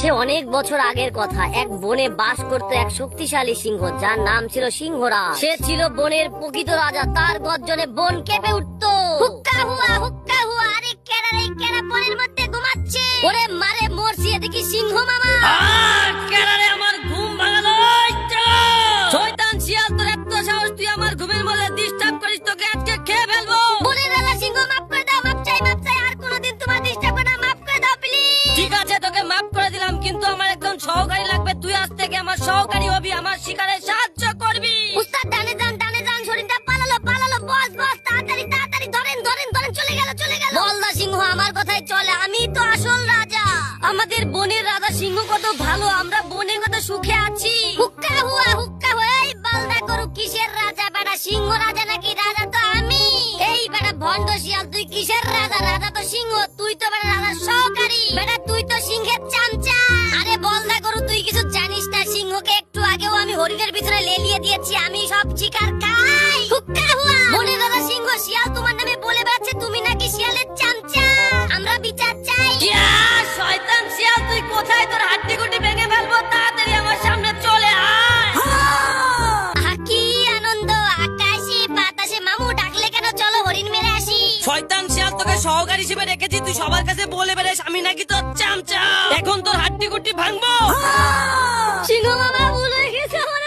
সে অনেক বছর আগের কথা। এক বনে বাস করত এক শক্তিশালী সিংহ, যার নাম ছিল সিংহরাজ। সে ছিল বনের প্রকৃত রাজা। তার গর্জনে বন কেঁপে উঠত। হুক্কা হুয়া, আরে কেডা রে, কেডা বনের মধ্যে ঘুমাচ্ছে? ওরে মারে মরছি, এদিকে সিংহ মামা। কেডা রে, আমার ঘুম ভাঙালো। শয়তান শিয়াল, তোর এত সাহস, তুই আমার ঘুমের মধ্যে ডিস্টার্ব করিস, তোকে আজকে খেয়ে ফেলবো। বনের রাজা সিংহ, মাফ করে দাও, মাফ চাই। আর কোনোদিন তোমার ডিস্টার্ব করব না, মাফ করে দাও প্লিজ। ঠিক আছে, তোকে মাফ করে দিলাম, কিন্তু আমার একজন সহকারী লাগবে। তুই আজ থেকে আমার সহকারী হবি, আমার শিকারে সাহায্য করবি। উস্তাদ, ডানে যান, শরীরটা পালালো। বস, তাড়াতাড়ি ধরেন, চলে গেল। বলদা সিংহ আমার কথাই চলে, আমি তো আসল রাজা। আমাদের বনের রাজা সিংহ কত ভালো, আমরা বনে কত সুখে আছি। হুক্কা হুয়া, এই বালদা গরু কিসের রাজা? বেটা সিংহ রাজা নাকি? রাজা তো আমি। এই বেটা ভন্ড শিয়াল, তুই কিসের রাজা? রাজা তো সিংহ, তুই তো বেটা রাজার সহকারী। বেটা তুই তো সিংহের চামচা। আরে বলদা গরু, তুই কিছু জানিস না। সিংহকে একটু আগেও আমি হরিণের ভিতরে লেলিয়ে দিয়েছি, আমি সব শিকার খাই। হুক্কা হুয়া, বনের রাজা সিংহ, শিয়াল তোমার নামে বলে বেড়াচ্ছে তুমি নাকি শিয়ালের চামচা। আমরা বিচার চাই। শয়তান শিয়াল, তুই কোথায়? তোর হাড্ডি গুটি ভেঙে ফেলবো, তাড়াতাড়ি আমার সামনে চলে আয়। কি আনন্দ, আকাশে বাতাসে। মামু ডাকলে কেন? চলো হরিণ মেরে আসি। শয়তান শিয়াল, তোকে সহকারী হিসেবে রেখেছি, তুই সবার কাছে বলে বেড়াস আমি নাকি তোর চামচা। এখন তোর হাড্ডি গুটি ভাঙবো। সিংহ মামা, ভুল হয়ে গেছে আমার।